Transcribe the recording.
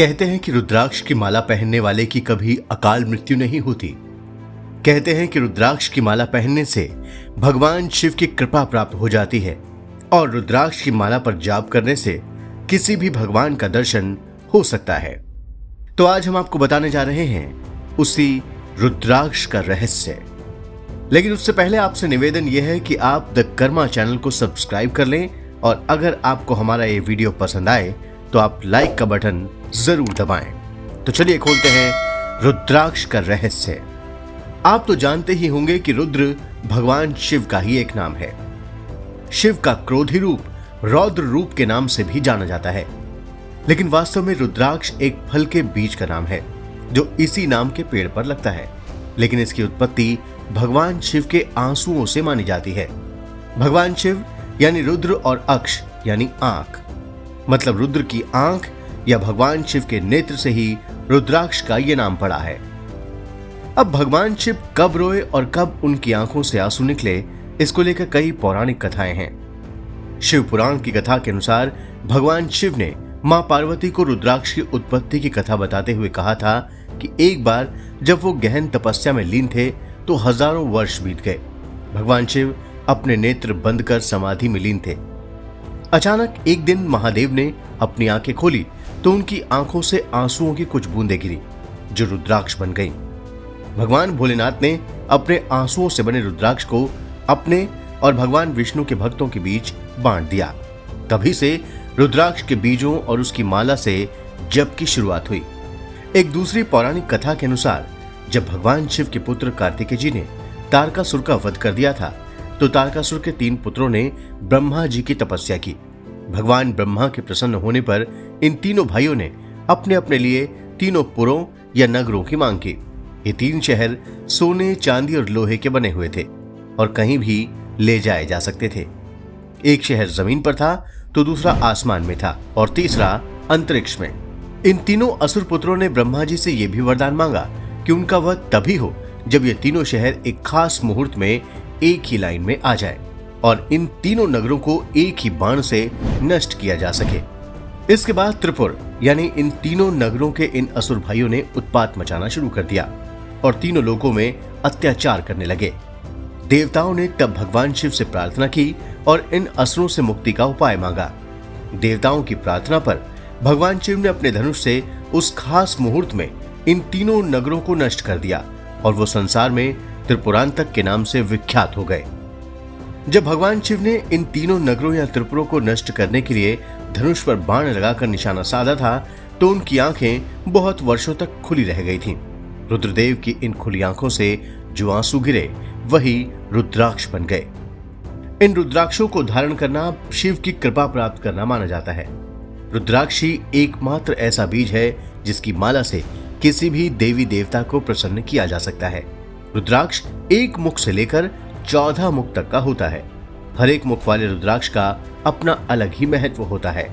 कहते हैं कि रुद्राक्ष की माला पहनने वाले की कभी अकाल मृत्यु नहीं होती। कहते हैं कि रुद्राक्ष की माला पहनने से भगवान शिव की कृपा प्राप्त हो जाती है और रुद्राक्ष की माला पर जाप करने से किसी भी भगवान का दर्शन हो सकता है। तो आज हम आपको बताने जा रहे हैं उसी रुद्राक्ष का रहस्य। लेकिन उससे पहले आपसे निवेदन यह है कि आप द कर्मा चैनल को सब्सक्राइब कर लें और अगर आपको हमारा ये वीडियो पसंद आए तो आप लाइक का बटन जरूर दबाएं। तो चलिए खोलते हैं रुद्राक्ष का रहस्य। आप तो जानते ही होंगे कि रुद्र भगवान शिव का ही एक नाम है। शिव का क्रोधी रूप रौद्र रूप के नाम से भी जाना जाता है, लेकिन वास्तव में रुद्राक्ष एक फल के बीज का नाम है जो इसी नाम के पेड़ पर लगता है। लेकिन इसकी उत्पत्ति भगवान शिव के आंसुओं से मानी जाती है। भगवान शिव यानी रुद्र और अक्ष यानी आंख, मतलब रुद्र की आंख या भगवान शिव के नेत्र से ही रुद्राक्ष का यह नाम पड़ा है। अब भगवान शिव कब रोए और कब उनकी आंखों से आंसू निकले, इसको लेकर कई पौराणिक कथाएं हैं। शिव पुराण की कथा के अनुसार भगवान शिव ने मां पार्वती को रुद्राक्ष की उत्पत्ति की कथा बताते हुए कहा था कि एक बार जब वो गहन तपस्या में लीन थे तो हजारों वर्ष बीत गए। भगवान शिव अपने नेत्र बंद कर समाधि में लीन थे। अचानक एक दिन महादेव ने अपनी आंखें खोली तो उनकी आंखों से आंसुओं की कुछ बूंदें गिरी जो रुद्राक्ष बन गईं। भगवान भोलेनाथ ने अपने आंसुओं से बने रुद्राक्ष को अपने और भगवान विष्णु के भक्तों के बीच बांट दिया। तभी से रुद्राक्ष के बीजों और उसकी माला से जप की शुरुआत हुई। एक दूसरी पौराणिक कथा के अनुसार जब भगवान शिव के पुत्र कार्तिकेय जी ने तारकासुर का वध कर दिया था तो तारकासुर के 3 पुत्रों ने ब्रह्मा जी की तपस्या की। भगवान ब्रह्मा के प्रसन्न होने पर इन तीनों भाइयों ने अपने अपने लिए 3 पुरों या नगरों की मांग की। ये 3 शहर सोने, चांदी और लोहे के बने हुए थे और कहीं भी ले जाए जा सकते थे। एक शहर जमीन पर था तो दूसरा आसमान में था और तीसरा अंतरिक्ष में। इन तीनों असुर पुत्रों ने ब्रह्मा जी से यह भी वरदान मांगा कि उनका वध तभी हो जब ये तीनों शहर एक खास मुहूर्त में एक ही लाइन में आ जाए और इन तीनों नगरों को एक ही बाण से नष्ट किया जा सके। इसके बाद त्रिपुर यानी इन तीनों नगरों के इन असुर भाइयों ने उत्पात मचाना शुरू कर दिया और तीनों लोगों में अत्याचार करने लगे। देवताओं ने तब भगवान शिव से प्रार्थना की और इन असुरों से मुक्ति का उपाय मांगा। देवताओं की प्रार्थना पर भगवान शिव ने अपने धनुष से उस खास मुहूर्त में इन तीनों नगरों को नष्ट कर दिया और वो संसार में त्रिपुरांतक के नाम से विख्यात हो गए। जब भगवान शिव ने इन तीनों नगरों या त्रिपुरों को नष्ट करने के लिए धनुष पर बाण लगाकर निशाना साधा था तो उनकी आंखें बहुत वर्षों तक खुली रह गई थीं। रुद्रदेव की इन खुली आंखों से जो आंसू गिरे वही रुद्राक्ष बन गए। इन रुद्राक्षों को धारण करना शिव की कृपा प्राप्त करना माना जाता है। रुद्राक्ष ही एकमात्र ऐसा बीज है जिसकी माला से किसी भी देवी देवता को प्रसन्न किया जा सकता है। रुद्राक्ष एक मुख से लेकर 14 मुख तक का होता है। हर एक मुख वाले रुद्राक्ष का अपना अलग ही महत्व होता है।